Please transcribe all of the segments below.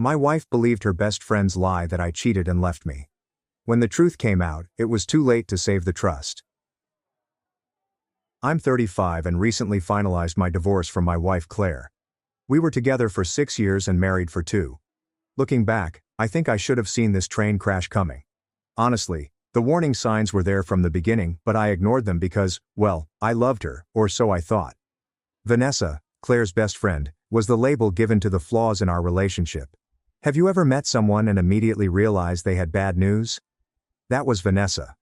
My wife believed her best friend's lie that I cheated and left me. When the truth came out, it was too late to save the trust. I'm 35 and recently finalized my divorce from my wife Claire. We were together for 6 years and married for 2. Looking back, I think I should have seen this train crash coming. Honestly, the warning signs were there from the beginning, but I ignored them because, well, I loved her, or so I thought. Vanessa, Claire's best friend, was the label given to the flaws in our relationship. Have you ever met someone and immediately realized they had bad news? That was Vanessa.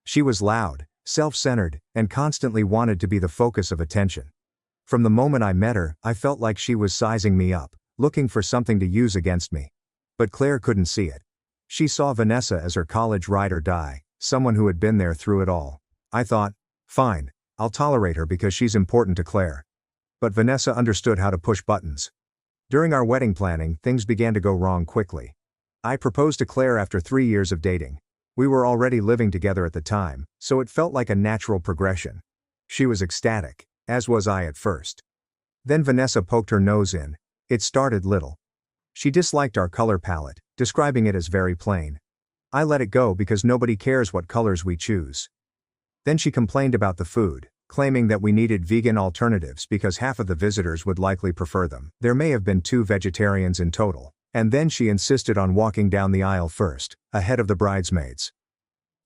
She was loud, self-centered, and constantly wanted to be the focus of attention. From the moment I met her, I felt like she was sizing me up, looking for something to use against me. But Claire couldn't see it. She saw Vanessa as her college ride or die, someone who had been there through it all. I thought, fine, I'll tolerate her because she's important to Claire. But Vanessa understood how to push buttons. During our wedding planning, things began to go wrong quickly. I proposed to Claire after 3 years of dating. We were already living together at the time, so it felt like a natural progression. She was ecstatic, as was I at first. Then Vanessa poked her nose in. It started little. She disliked our color palette, describing it as very plain. I let it go because nobody cares what colors we choose. Then she complained about the food, claiming that we needed vegan alternatives because half of the visitors would likely prefer them. There may have been 2 vegetarians in total. And then she insisted on walking down the aisle first, ahead of the bridesmaids.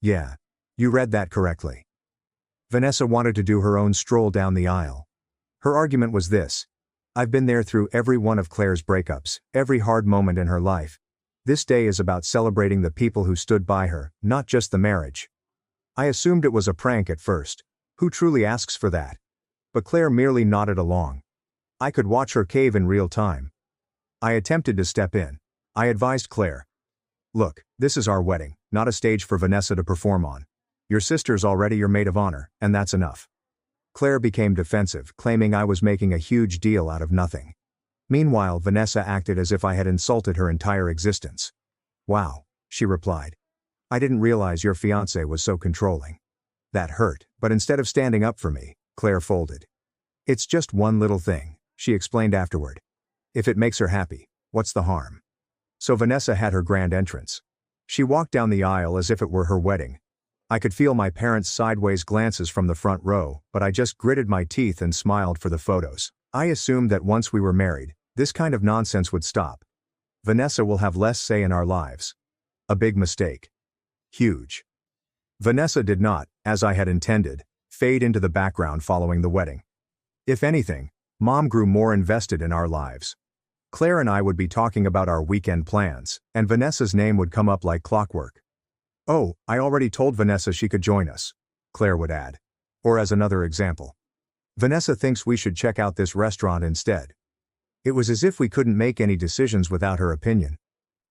Yeah, you read that correctly. Vanessa wanted to do her own stroll down the aisle. Her argument was this: I've been there through every one of Claire's breakups, every hard moment in her life. This day is about celebrating the people who stood by her, not just the marriage. I assumed it was a prank at first. Who truly asks for that? But Claire merely nodded along. I could watch her cave in real time. I attempted to step in. I advised Claire. Look, this is our wedding, not a stage for Vanessa to perform on. Your sister's already your maid of honor, and that's enough. Claire became defensive, claiming I was making a huge deal out of nothing. Meanwhile, Vanessa acted as if I had insulted her entire existence. Wow, she replied. I didn't realize your fiancé was so controlling. That hurt, but instead of standing up for me, Claire folded. It's just one little thing, she explained afterward. If it makes her happy, what's the harm? So Vanessa had her grand entrance. She walked down the aisle as if it were her wedding. I could feel my parents' sideways glances from the front row, but I just gritted my teeth and smiled for the photos. I assumed that once we were married, this kind of nonsense would stop. Vanessa will have less say in our lives. A big mistake. Huge. Vanessa did not, as I had intended, fade into the background following the wedding. If anything, Mom grew more invested in our lives. Claire and I would be talking about our weekend plans, and Vanessa's name would come up like clockwork. Oh, I already told Vanessa she could join us, Claire would add. Or as another example. Vanessa thinks we should check out this restaurant instead. It was as if we couldn't make any decisions without her opinion.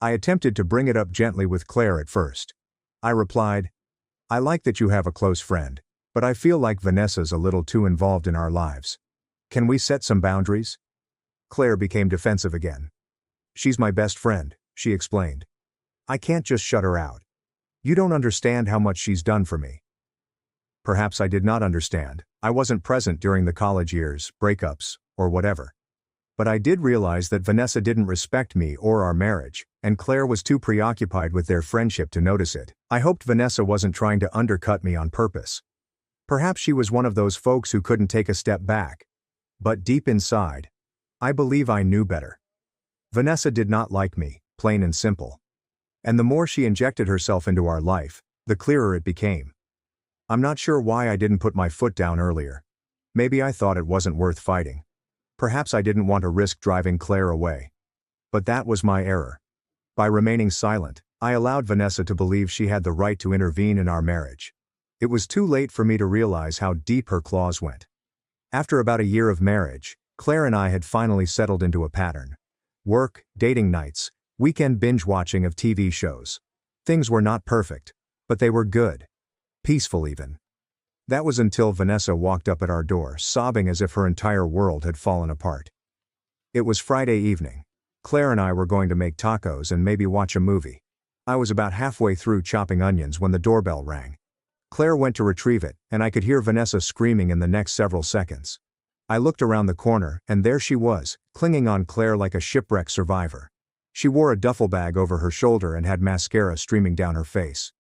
I attempted to bring it up gently with Claire at first. I replied, I like that you have a close friend, but I feel like Vanessa's a little too involved in our lives. Can we set some boundaries? Claire became defensive again. She's my best friend, she explained. I can't just shut her out. You don't understand how much she's done for me. Perhaps I did not understand. I wasn't present during the college years, breakups, or whatever. But I did realize that Vanessa didn't respect me or our marriage, and Claire was too preoccupied with their friendship to notice it. I hoped Vanessa wasn't trying to undercut me on purpose. Perhaps she was one of those folks who couldn't take a step back. But deep inside, I believe I knew better. Vanessa did not like me, plain and simple. And the more she injected herself into our life, the clearer it became. I'm not sure why I didn't put my foot down earlier. Maybe I thought it wasn't worth fighting. Perhaps I didn't want to risk driving Claire away. But that was my error. By remaining silent, I allowed Vanessa to believe she had the right to intervene in our marriage. It was too late for me to realize how deep her claws went. After about a year of marriage, Claire and I had finally settled into a pattern. Work, dating nights, weekend binge-watching of TV shows. Things were not perfect, but they were good. Peaceful even. That was until Vanessa walked up at our door sobbing as if her entire world had fallen apart. It was Friday evening. Claire and I were going to make tacos and maybe watch a movie. I was about halfway through chopping onions when the doorbell rang. Claire went to retrieve it, and I could hear Vanessa screaming in the next several seconds. I looked around the corner, and there she was, clinging on Claire like a shipwreck survivor. She wore a duffel bag over her shoulder and had mascara streaming down her face.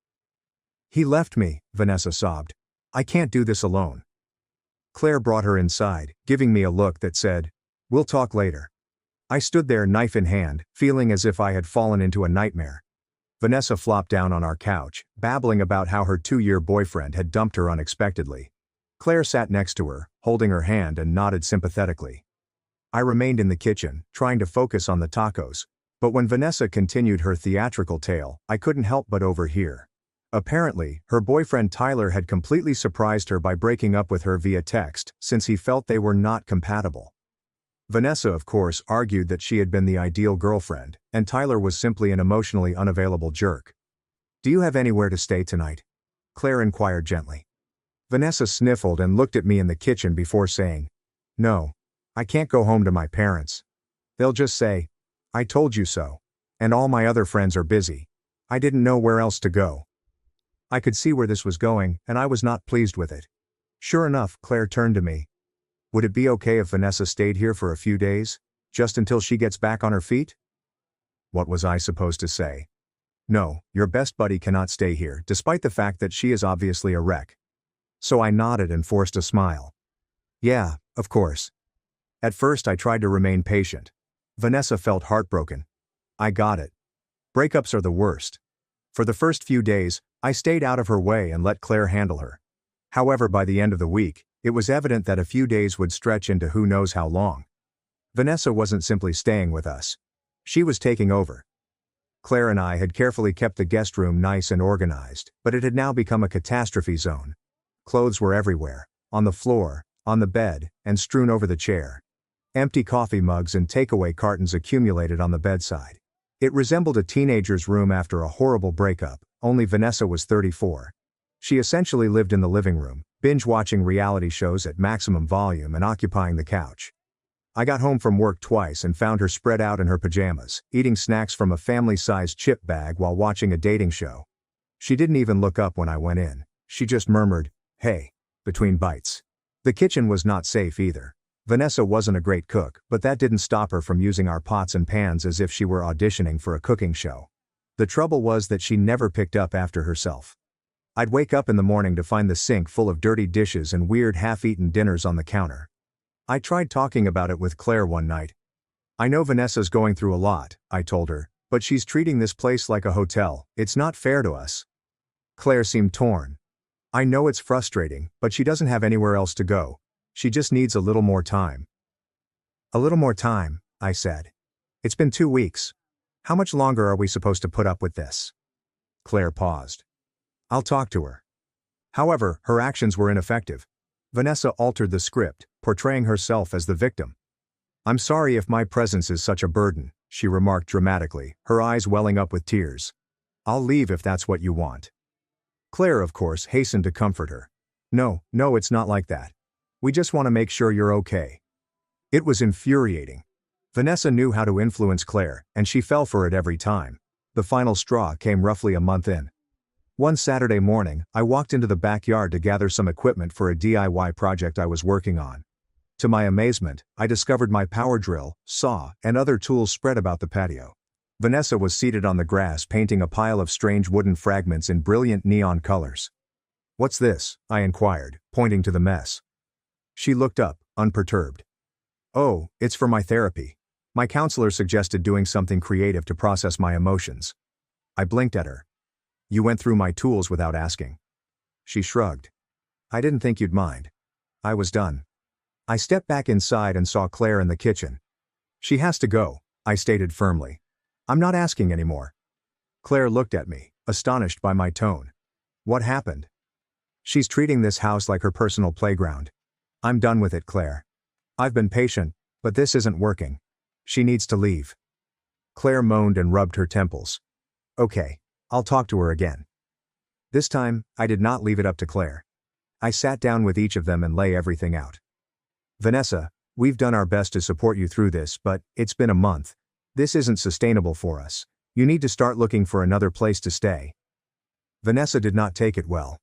"He left me," Vanessa sobbed. "I can't do this alone." Claire brought her inside, giving me a look that said, "We'll talk later." I stood there knife in hand, feeling as if I had fallen into a nightmare. Vanessa flopped down on our couch, babbling about how her 2-year boyfriend had dumped her unexpectedly. Claire sat next to her, holding her hand and nodded sympathetically. I remained in the kitchen, trying to focus on the tacos, but when Vanessa continued her theatrical tale, I couldn't help but overhear. Apparently, her boyfriend Tyler had completely surprised her by breaking up with her via text, since he felt they were not compatible. Vanessa, of course, argued that she had been the ideal girlfriend, and Tyler was simply an emotionally unavailable jerk. "Do you have anywhere to stay tonight?" Claire inquired gently. Vanessa sniffled and looked at me in the kitchen before saying, "No. I can't go home to my parents. They'll just say, 'I told you so.' And all my other friends are busy. I didn't know where else to go." I could see where this was going, and I was not pleased with it. Sure enough, Claire turned to me. "Would it be okay if Vanessa stayed here for a few days? Just until she gets back on her feet?" What was I supposed to say? No, your best buddy cannot stay here, despite the fact that she is obviously a wreck. So I nodded and forced a smile. "Yeah, of course." At first I tried to remain patient. Vanessa felt heartbroken. I got it. Breakups are the worst. For the first few days, I stayed out of her way and let Claire handle her. However, by the end of the week, it was evident that a few days would stretch into who knows how long. Vanessa wasn't simply staying with us. She was taking over. Claire and I had carefully kept the guest room nice and organized, but it had now become a catastrophe zone. Clothes were everywhere, on the floor, on the bed, and strewn over the chair. Empty coffee mugs and takeaway cartons accumulated on the bedside. It resembled a teenager's room after a horrible breakup, only Vanessa was 34. She essentially lived in the living room, binge-watching reality shows at maximum volume and occupying the couch. I got home from work twice and found her spread out in her pajamas, eating snacks from a family-sized chip bag while watching a dating show. She didn't even look up when I went in. She just murmured, "Hey," between bites. The kitchen was not safe either. Vanessa wasn't a great cook, but that didn't stop her from using our pots and pans as if she were auditioning for a cooking show. The trouble was that she never picked up after herself. I'd wake up in the morning to find the sink full of dirty dishes and weird half-eaten dinners on the counter. I tried talking about it with Claire one night. "I know Vanessa's going through a lot," I told her, "but she's treating this place like a hotel. It's not fair to us." Claire seemed torn. "I know it's frustrating, but she doesn't have anywhere else to go. She just needs a little more time." "A little more time," I said. "It's been 2 weeks. How much longer are we supposed to put up with this?" Claire paused. "I'll talk to her." However, her actions were ineffective. Vanessa altered the script, portraying herself as the victim. "I'm sorry if my presence is such a burden," she remarked dramatically, her eyes welling up with tears. "I'll leave if that's what you want." Claire, of course, hastened to comfort her. No, it's not like that. We just want to make sure you're okay." It was infuriating. Vanessa knew how to influence Claire, and she fell for it every time. The final straw came roughly a month in. One Saturday morning, I walked into the backyard to gather some equipment for a DIY project I was working on. To my amazement, I discovered my power drill, saw, and other tools spread about the patio. Vanessa was seated on the grass painting a pile of strange wooden fragments in brilliant neon colors. "What's this?" I inquired, pointing to the mess. She looked up, unperturbed. "Oh, it's for my therapy. My counselor suggested doing something creative to process my emotions." I blinked at her. "You went through my tools without asking." She shrugged. "I didn't think you'd mind." I was done. I stepped back inside and saw Claire in the kitchen. "She has to go," I stated firmly. "I'm not asking anymore." Claire looked at me, astonished by my tone. "What happened?" "She's treating this house like her personal playground. I'm done with it, Claire. I've been patient, but this isn't working. She needs to leave." Claire moaned and rubbed her temples. "Okay, I'll talk to her again." This time, I did not leave it up to Claire. I sat down with each of them and lay everything out. "Vanessa, we've done our best to support you through this, but it's been a month. This isn't sustainable for us. You need to start looking for another place to stay." Vanessa did not take it well.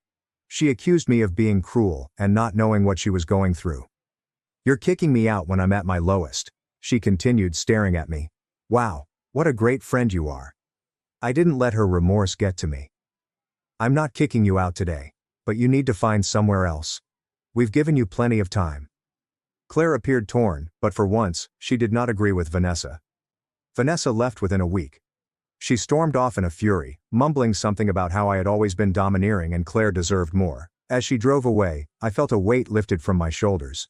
She accused me of being cruel and not knowing what she was going through. "You're kicking me out when I'm at my lowest," she continued, staring at me. "Wow, What a great friend you are. I didn't let her remorse get to me. I'm not kicking you out today, but you need to find somewhere else. We've given you plenty of time. Claire appeared torn, but for once, she did not agree with Vanessa. Vanessa left within a week. She stormed off in a fury, mumbling something about how I had always been domineering and Claire deserved more. As she drove away, I felt a weight lifted from my shoulders.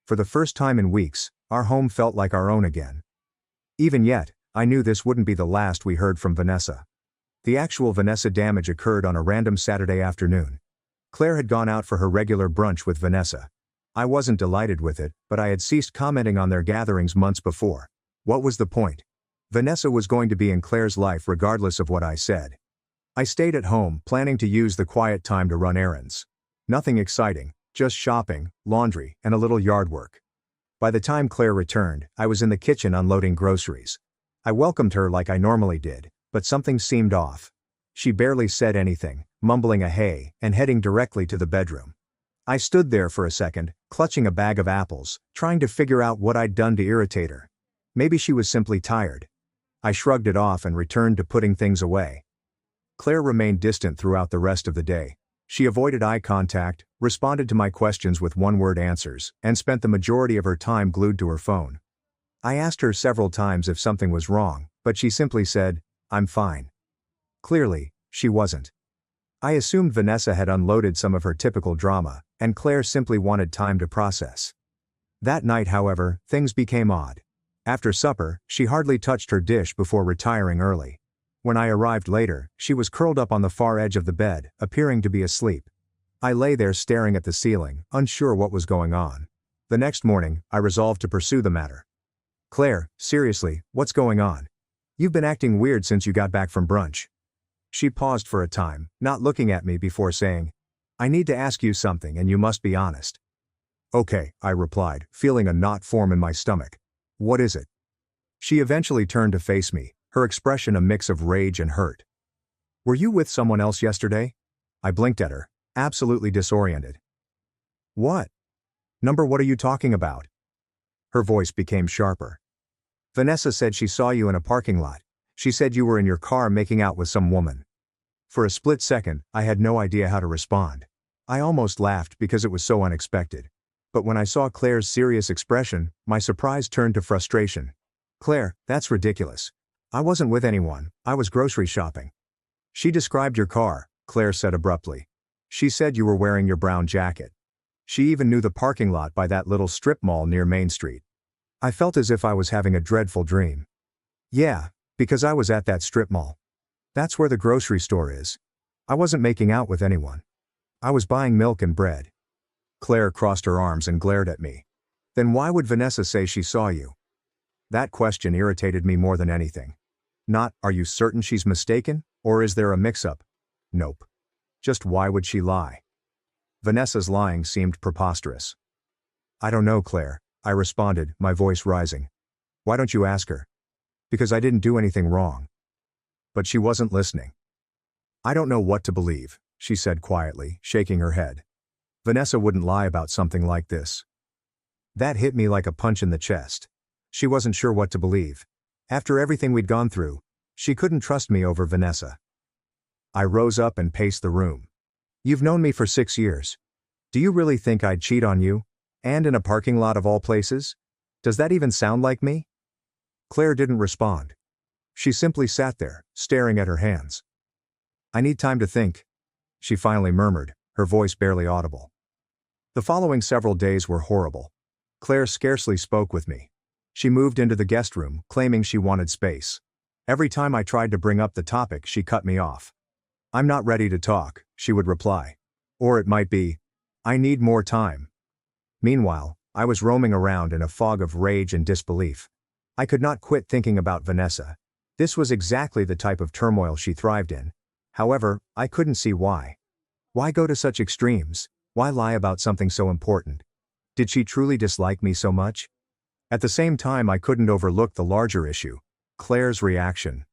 For the first time in weeks, our home felt like our own again. Even yet, I knew this wouldn't be the last we heard from Vanessa. The actual Vanessa damage occurred on a random Saturday afternoon. Claire had gone out for her regular brunch with Vanessa. I wasn't delighted with it, but I had ceased commenting on their gatherings months before. What was the point? Vanessa was going to be in Claire's life regardless of what I said. I stayed at home, planning to use the quiet time to run errands. Nothing exciting, just shopping, laundry, and a little yard work. By the time Claire returned, I was in the kitchen unloading groceries. I welcomed her like I normally did, but something seemed off. She barely said anything, mumbling a hey, and heading directly to the bedroom. I stood there for a second, clutching a bag of apples, trying to figure out what I'd done to irritate her. Maybe she was simply tired. I shrugged it off and returned to putting things away. Claire remained distant throughout the rest of the day. She avoided eye contact, responded to my questions with one-word answers, and spent the majority of her time glued to her phone. I asked her several times if something was wrong, but she simply said, "I'm fine." Clearly, she wasn't. I assumed Vanessa had unloaded some of her typical drama, and Claire simply wanted time to process. That night, however, things became odd. After supper, she hardly touched her dish before retiring early. When I arrived later, she was curled up on the far edge of the bed, appearing to be asleep. I lay there staring at the ceiling, unsure what was going on. The next morning, I resolved to pursue the matter. "Claire, seriously, what's going on? You've been acting weird since you got back from brunch." She paused for a time, not looking at me before saying, "I need to ask you something and you must be honest." "Okay," I replied, feeling a knot form in my stomach. "What is it?" She eventually turned to face me, her expression a mix of rage and hurt. "Were you with someone else yesterday?" I blinked at her, absolutely disoriented. "What? What are you talking about?" Her voice became sharper. "Vanessa said she saw you in a parking lot. She said you were in your car making out with some woman." For a split second, I had no idea how to respond. I almost laughed because it was so unexpected. But when I saw Claire's serious expression, my surprise turned to frustration. "Claire, that's ridiculous. I wasn't with anyone, I was grocery shopping." "She described your car," Claire said abruptly. "She said you were wearing your brown jacket. She even knew the parking lot by that little strip mall near Main Street." I felt as if I was having a dreadful dream. "Yeah, because I was at that strip mall. That's where the grocery store is. I wasn't making out with anyone. I was buying milk and bread." Claire crossed her arms and glared at me. "Then why would Vanessa say she saw you?" That question irritated me more than anything. Not, "Are you certain she's mistaken, or is there a mix-up?" Nope. Just why would she lie? Vanessa's lying seemed preposterous. "I don't know, Claire," I responded, my voice rising. "Why don't you ask her?" "Because I didn't do anything wrong." But she wasn't listening. "I don't know what to believe," she said quietly, shaking her head. "Vanessa wouldn't lie about something like this." That hit me like a punch in the chest. She wasn't sure what to believe. After everything we'd gone through, she couldn't trust me over Vanessa. I rose up and paced the room. "You've known me for 6 years. Do you really think I'd cheat on you? And in a parking lot of all places? Does that even sound like me?" Claire didn't respond. She simply sat there, staring at her hands. "I need time to think," she finally murmured, her voice barely audible. The following several days were horrible. Claire scarcely spoke with me. She moved into the guest room, claiming she wanted space. Every time I tried to bring up the topic, she cut me off. "I'm not ready to talk," she would reply. Or it might be, "I need more time." Meanwhile, I was roaming around in a fog of rage and disbelief. I could not quit thinking about Vanessa. This was exactly the type of turmoil she thrived in. However, I couldn't see why. Why go to such extremes? Why lie about something so important? Did she truly dislike me so much? At the same time, I couldn't overlook the larger issue: Claire's reaction.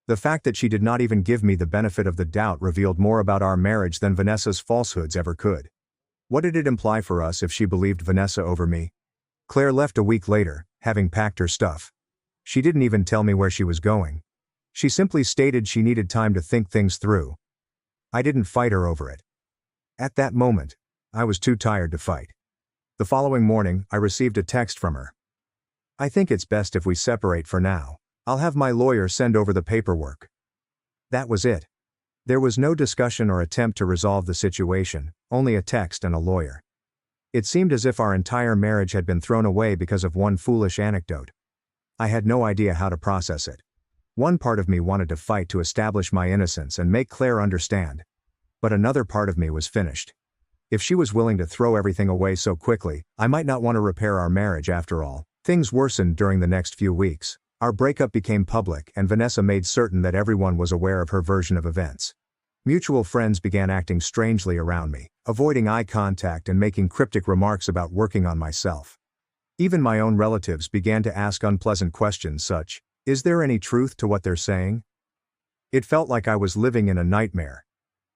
The fact that she did not even give me the benefit of the doubt revealed more about our marriage than Vanessa's falsehoods ever could. What did it imply for us if she believed Vanessa over me? Claire left a week later, having packed her stuff. She didn't even tell me where she was going. She simply stated she needed time to think things through. I didn't fight her over it. At that moment, I was too tired to fight. The following morning, I received a text from her. "I think it's best if we separate for now. I'll have my lawyer send over the paperwork." That was it. There was no discussion or attempt to resolve the situation, only a text and a lawyer. It seemed as if our entire marriage had been thrown away because of one foolish anecdote. I had no idea how to process it. One part of me wanted to fight to establish my innocence and make Claire understand. But another part of me was finished. If she was willing to throw everything away so quickly, I might not want to repair our marriage after all. Things worsened during the next few weeks. Our breakup became public and Vanessa made certain that everyone was aware of her version of events. Mutual friends began acting strangely around me, avoiding eye contact and making cryptic remarks about working on myself. Even my own relatives began to ask unpleasant questions such, "Is there any truth to what they're saying?" It felt like I was living in a nightmare.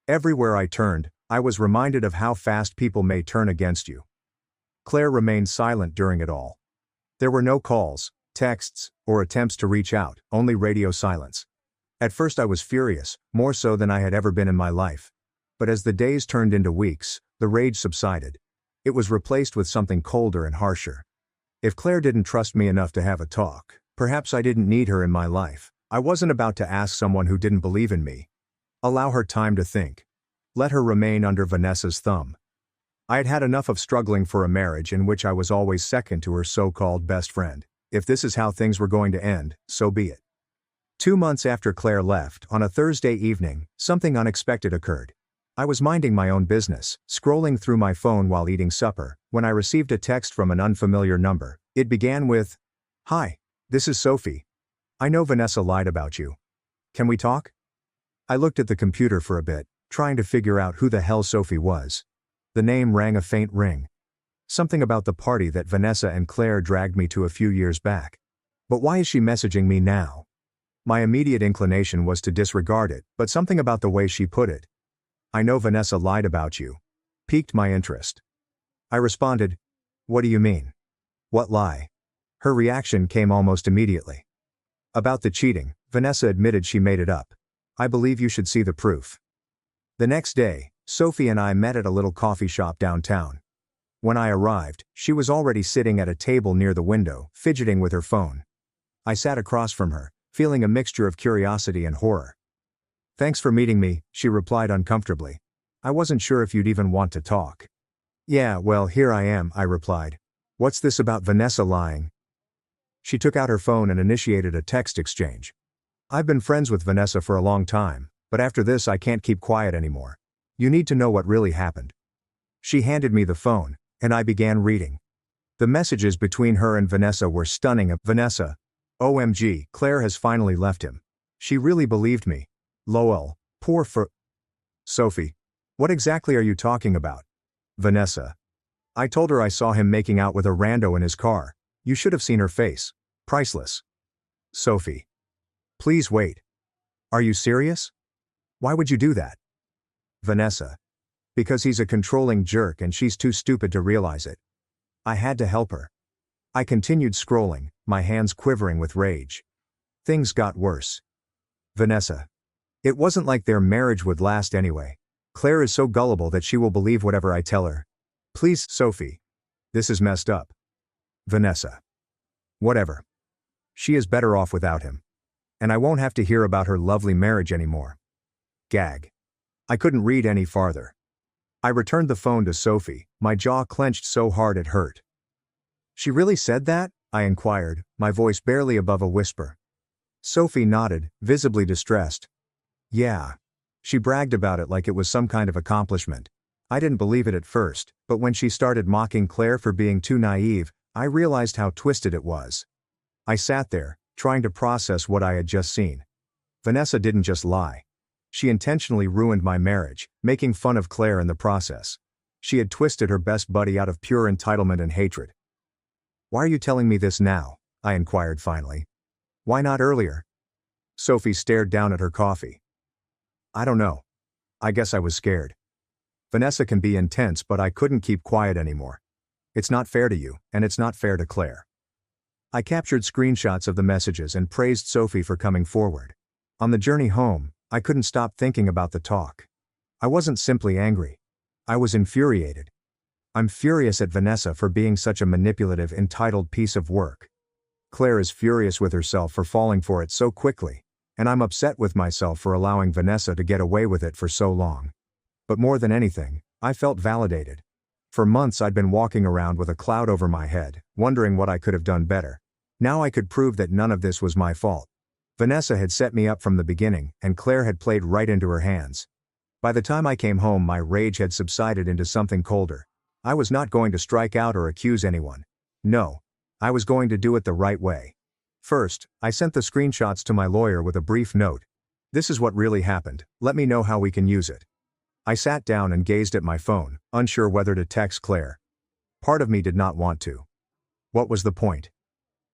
Everywhere I turned, I was reminded of how fast people may turn against you. Claire remained silent during it all. There were no calls, texts, or attempts to reach out, only radio silence. At first I was furious, more so than I had ever been in my life. But as the days turned into weeks, the rage subsided. It was replaced with something colder and harsher. If Claire didn't trust me enough to have a talk, perhaps I didn't need her in my life. I wasn't about to ask someone who didn't believe in me. Allow her time to think. Let her remain under Vanessa's thumb. I had had enough of struggling for a marriage in which I was always second to her so-called best friend. If this is how things were going to end, so be it. 2 months after Claire left, on a Thursday evening, something unexpected occurred. I was minding my own business, scrolling through my phone while eating supper, when I received a text from an unfamiliar number. It began with, "Hi, this is Sophie. I know Vanessa lied about you. Can we talk?" I looked at the computer for a bit, trying to figure out who the hell Sophie was. The name rang a faint ring. Something about the party that Vanessa and Claire dragged me to a few years back. But why is she messaging me now? My immediate inclination was to disregard it, but something about the way she put it, "I know Vanessa lied about you," piqued my interest. I responded, "What do you mean? What lie?" Her reaction came almost immediately. "About the cheating, Vanessa admitted she made it up. I believe you should see the proof." The next day, Sophie and I met at a little coffee shop downtown. When I arrived, she was already sitting at a table near the window, fidgeting with her phone. I sat across from her, feeling a mixture of curiosity and horror. "Thanks for meeting me," she replied uncomfortably. "I wasn't sure if you'd even want to talk." "Yeah, well, here I am," I replied. "What's this about Vanessa lying?" She took out her phone and initiated a text exchange. "I've been friends with Vanessa for a long time, but after this I can't keep quiet anymore. You need to know what really happened." She handed me the phone, and I began reading. The messages between her and Vanessa were stunning. Vanessa. OMG, Claire has finally left him. She really believed me. LOL. Poor for. Sophie. What exactly are you talking about? Vanessa. I told her I saw him making out with a rando in his car. You should have seen her face. Priceless. Sophie. Please wait. Are you serious? Why would you do that? Vanessa. Because he's a controlling jerk and she's too stupid to realize it. I had to help her. I continued scrolling, my hands quivering with rage. Things got worse. Vanessa. It wasn't like their marriage would last anyway. Claire is so gullible that she will believe whatever I tell her. Please, Sophie. This is messed up. Vanessa. Whatever. She is better off without him. And I won't have to hear about her lovely marriage anymore. Gag. I couldn't read any farther. I returned the phone to Sophie, my jaw clenched so hard it hurt. She really said that? I inquired, my voice barely above a whisper. Sophie nodded, visibly distressed. Yeah. She bragged about it like it was some kind of accomplishment. I didn't believe it at first, but when she started mocking Claire for being too naive, I realized how twisted it was. I sat there, trying to process what I had just seen. Vanessa didn't just lie. She intentionally ruined my marriage, making fun of Claire in the process. She had twisted her best buddy out of pure entitlement and hatred. Why are you telling me this now? I inquired finally. Why not earlier? Sophie stared down at her coffee. I don't know. I guess I was scared. Vanessa can be intense, but I couldn't keep quiet anymore. It's not fair to you, and it's not fair to Claire. I captured screenshots of the messages and praised Sophie for coming forward. On the journey home, I couldn't stop thinking about the talk. I wasn't simply angry. I was infuriated. I'm furious at Vanessa for being such a manipulative, entitled piece of work. Claire is furious with herself for falling for it so quickly, and I'm upset with myself for allowing Vanessa to get away with it for so long. But more than anything, I felt validated. For months I'd been walking around with a cloud over my head, wondering what I could have done better. Now I could prove that none of this was my fault. Vanessa had set me up from the beginning, and Claire had played right into her hands. By the time I came home, my rage had subsided into something colder. I was not going to strike out or accuse anyone. No. I was going to do it the right way. First, I sent the screenshots to my lawyer with a brief note. This is what really happened, let me know how we can use it. I sat down and gazed at my phone, unsure whether to text Claire. Part of me did not want to. What was the point?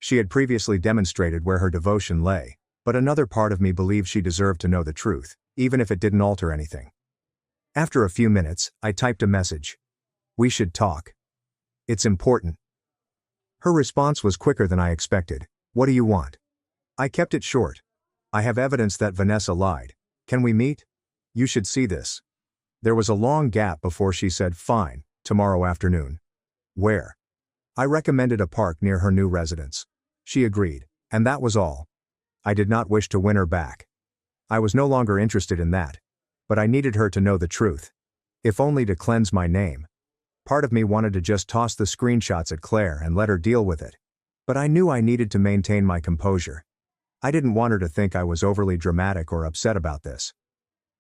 She had previously demonstrated where her devotion lay, but another part of me believed she deserved to know the truth, even if it didn't alter anything. After a few minutes, I typed a message. We should talk. It's important. Her response was quicker than I expected. What do you want? I kept it short. I have evidence that Vanessa lied. Can we meet? You should see this. There was a long gap before she said, fine, tomorrow afternoon. Where? I recommended a park near her new residence. She agreed, and that was all. I did not wish to win her back. I was no longer interested in that. But I needed her to know the truth. If only to cleanse my name. Part of me wanted to just toss the screenshots at Claire and let her deal with it. But I knew I needed to maintain my composure. I didn't want her to think I was overly dramatic or upset about this.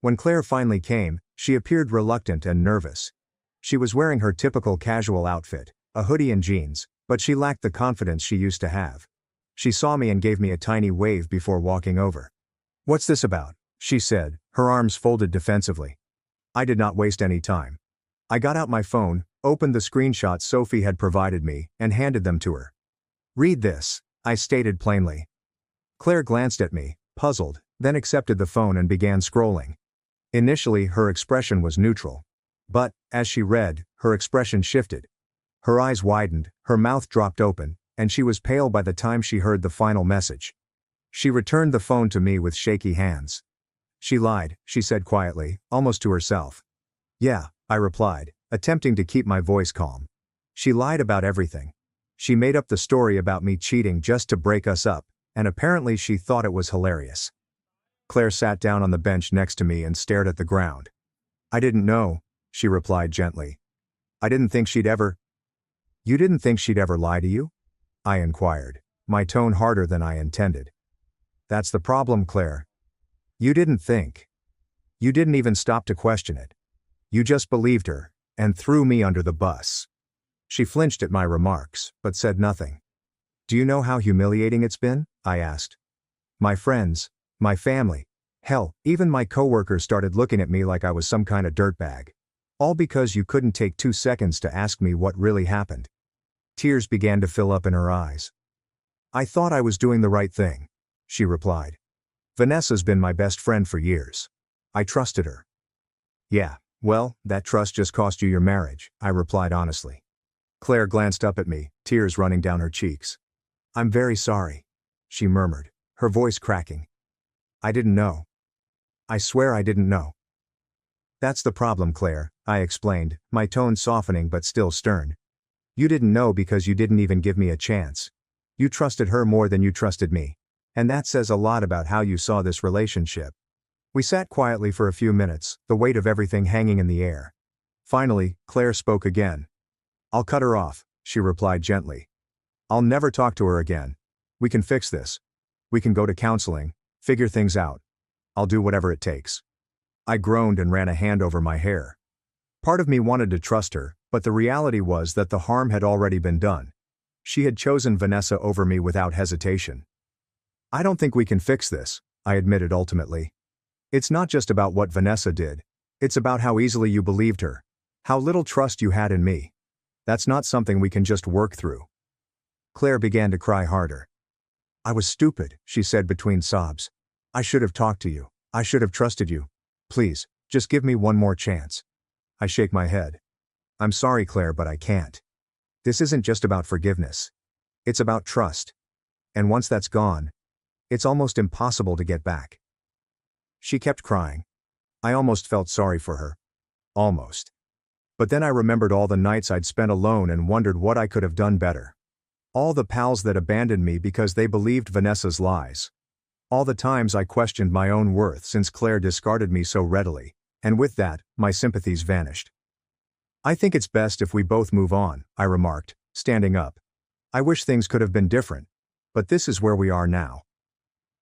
When Claire finally came, she appeared reluctant and nervous. She was wearing her typical casual outfit, a hoodie and jeans, but she lacked the confidence she used to have. She saw me and gave me a tiny wave before walking over. What's this about? She said, her arms folded defensively. I did not waste any time. I got out my phone, opened the screenshots Sophie had provided me, and handed them to her. Read this, I stated plainly. Claire glanced at me, puzzled, then accepted the phone and began scrolling. Initially, her expression was neutral. But, as she read, her expression shifted. Her eyes widened, her mouth dropped open, and she was pale by the time she heard the final message. She returned the phone to me with shaky hands. She lied, she said quietly, almost to herself. Yeah, I replied, attempting to keep my voice calm. She lied about everything. She made up the story about me cheating just to break us up, and apparently she thought it was hilarious. Claire sat down on the bench next to me and stared at the ground. I didn't know, she replied gently. I didn't think she'd ever. You didn't think she'd ever lie to you? I inquired, my tone harder than I intended. That's the problem, Claire. You didn't think. You didn't even stop to question it. You just believed her, and threw me under the bus. She flinched at my remarks, but said nothing. Do you know how humiliating it's been? I asked. My friends, my family, hell, even my coworkers started looking at me like I was some kind of dirtbag. All because you couldn't take 2 seconds to ask me what really happened. Tears began to fill up in her eyes. I thought I was doing the right thing, she replied. Vanessa's been my best friend for years. I trusted her. Yeah, well, that trust just cost you your marriage, I replied honestly. Claire glanced up at me, tears running down her cheeks. I'm very sorry, she murmured, her voice cracking. I didn't know. I swear I didn't know. That's the problem, Claire, I explained, my tone softening but still stern. You didn't know because you didn't even give me a chance. You trusted her more than you trusted me. And that says a lot about how you saw this relationship. We sat quietly for a few minutes, the weight of everything hanging in the air. Finally, Claire spoke again. I'll cut her off, she replied gently. I'll never talk to her again. We can fix this. We can go to counseling, figure things out. I'll do whatever it takes. I groaned and ran a hand over my hair. Part of me wanted to trust her, but the reality was that the harm had already been done. She had chosen Vanessa over me without hesitation. I don't think we can fix this, I admitted ultimately. It's not just about what Vanessa did. It's about how easily you believed her. How little trust you had in me. That's not something we can just work through. Claire began to cry harder. I was stupid, she said between sobs. I should have talked to you. I should have trusted you. Please, just give me one more chance. I shake my head. I'm sorry, Claire, but I can't. This isn't just about forgiveness. It's about trust. And once that's gone, it's almost impossible to get back. She kept crying. I almost felt sorry for her. Almost. But then I remembered all the nights I'd spent alone and wondered what I could have done better. All the pals that abandoned me because they believed Vanessa's lies. All the times I questioned my own worth since Claire discarded me so readily, and with that, my sympathies vanished. I think it's best if we both move on, I remarked, standing up. I wish things could have been different, but this is where we are now.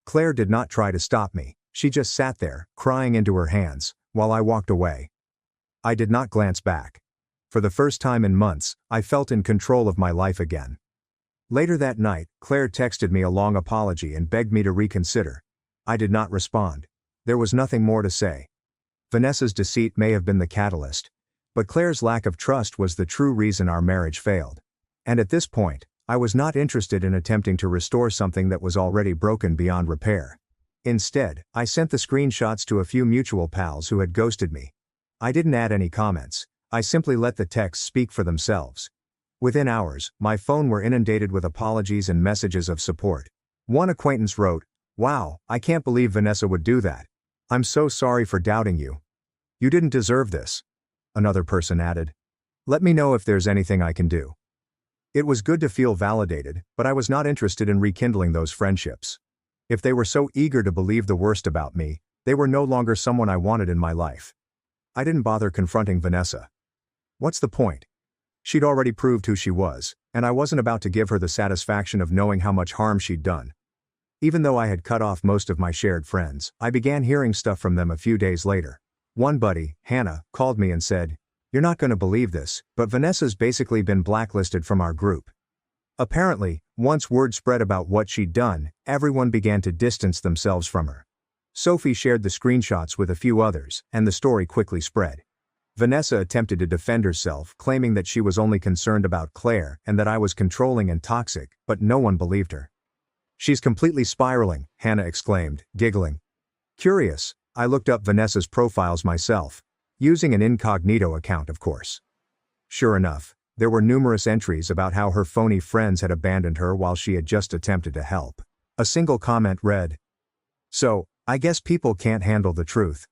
Claire did not try to stop me, she just sat there, crying into her hands, while I walked away. I did not glance back. For the first time in months, I felt in control of my life again. Later that night, Claire texted me a long apology and begged me to reconsider. I did not respond. There was nothing more to say. Vanessa's deceit may have been the catalyst, but Claire's lack of trust was the true reason our marriage failed. And at this point, I was not interested in attempting to restore something that was already broken beyond repair. Instead, I sent the screenshots to a few mutual pals who had ghosted me. I didn't add any comments, I simply let the texts speak for themselves. Within hours, my phone were inundated with apologies and messages of support. One acquaintance wrote, "Wow, I can't believe Vanessa would do that. I'm so sorry for doubting you. You didn't deserve this." Another person added, "Let me know if there's anything I can do." It was good to feel validated, but I was not interested in rekindling those friendships. If they were so eager to believe the worst about me, they were no longer someone I wanted in my life. I didn't bother confronting Vanessa. What's the point? She'd already proved who she was, and I wasn't about to give her the satisfaction of knowing how much harm she'd done. Even though I had cut off most of my shared friends, I began hearing stuff from them a few days later. One buddy, Hannah, called me and said, "You're not going to believe this, but Vanessa's basically been blacklisted from our group." Apparently, once word spread about what she'd done, everyone began to distance themselves from her. Sophie shared the screenshots with a few others, and the story quickly spread. Vanessa attempted to defend herself, claiming that she was only concerned about Claire and that I was controlling and toxic, but no one believed her. "She's completely spiraling," Hannah exclaimed, giggling. Curious, I looked up Vanessa's profiles myself, using an incognito account, of course. Sure enough, there were numerous entries about how her phony friends had abandoned her while she had just attempted to help. A single comment read, "So, I guess people can't handle the truth.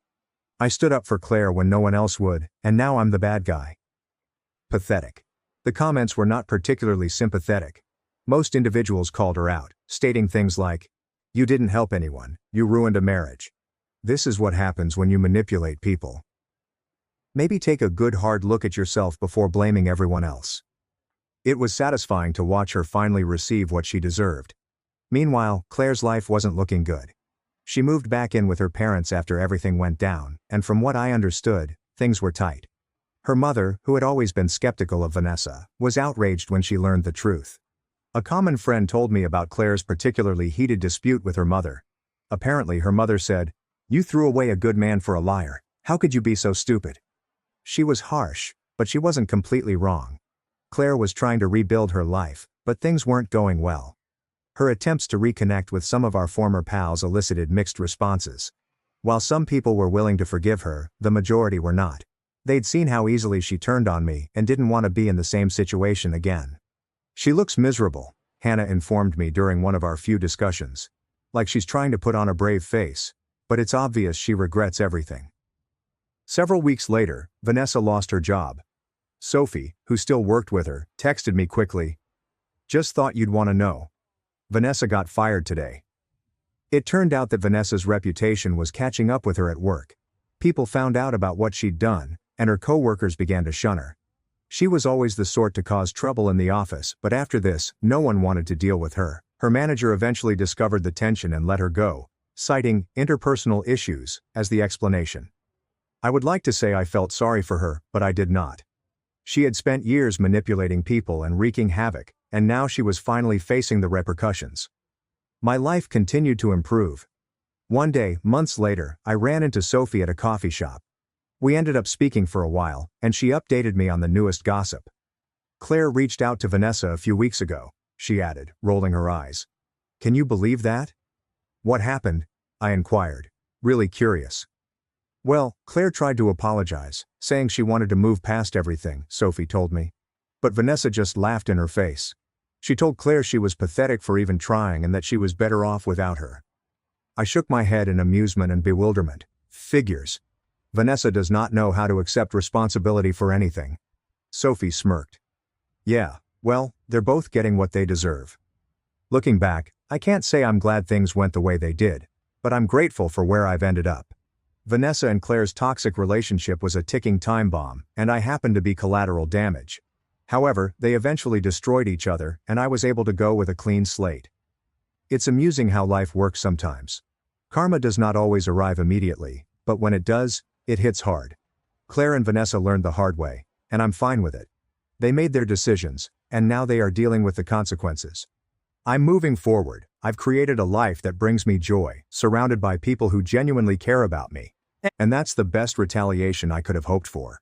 I stood up for Claire when no one else would, and now I'm the bad guy." Pathetic. The comments were not particularly sympathetic. Most individuals called her out, stating things like, "You didn't help anyone, you ruined a marriage. This is what happens when you manipulate people. Maybe take a good hard look at yourself before blaming everyone else." It was satisfying to watch her finally receive what she deserved. Meanwhile, Claire's life wasn't looking good. She moved back in with her parents after everything went down, and from what I understood, things were tight. Her mother, who had always been skeptical of Vanessa, was outraged when she learned the truth. A common friend told me about Claire's particularly heated dispute with her mother. Apparently her mother said, "You threw away a good man for a liar. How could you be so stupid?" She was harsh, but she wasn't completely wrong. Claire was trying to rebuild her life, but things weren't going well. Her attempts to reconnect with some of our former pals elicited mixed responses. While some people were willing to forgive her, the majority were not. They'd seen how easily she turned on me and didn't want to be in the same situation again. "She looks miserable," Hannah informed me during one of our few discussions. "Like she's trying to put on a brave face, but it's obvious she regrets everything." Several weeks later, Vanessa lost her job. Sophie, who still worked with her, texted me quickly, "Just thought you'd want to know. Vanessa got fired today." It turned out that Vanessa's reputation was catching up with her at work. People found out about what she'd done, and her co-workers began to shun her. She was always the sort to cause trouble in the office, but after this, no one wanted to deal with her. Her manager eventually discovered the tension and let her go, citing interpersonal issues as the explanation. I would like to say I felt sorry for her, but I did not. She had spent years manipulating people and wreaking havoc, and now she was finally facing the repercussions. My life continued to improve. One day, months later, I ran into Sophie at a coffee shop. We ended up speaking for a while, and she updated me on the newest gossip. "Claire reached out to Vanessa a few weeks ago," she added, rolling her eyes. "Can you believe that?" "What happened?" I inquired, really curious. "Well, Claire tried to apologize, saying she wanted to move past everything," Sophie told me. "But Vanessa just laughed in her face. She told Claire she was pathetic for even trying and that she was better off without her. I shook my head in amusement and bewilderment. Figures. Vanessa does not know how to accept responsibility for anything. Sophie smirked. Yeah, well, they're both getting what they deserve. Looking back, I can't say I'm glad things went the way they did, but I'm grateful for where I've ended up. Vanessa and Claire's toxic relationship was a ticking time bomb, and I happened to be collateral damage. However, they eventually destroyed each other, and I was able to go with a clean slate. It's amusing how life works sometimes. Karma does not always arrive immediately, but when it does, it hits hard. Claire and Vanessa learned the hard way, and I'm fine with it. They made their decisions, and now they are dealing with the consequences. I'm moving forward. I've created a life that brings me joy, surrounded by people who genuinely care about me. And that's the best retaliation I could have hoped for.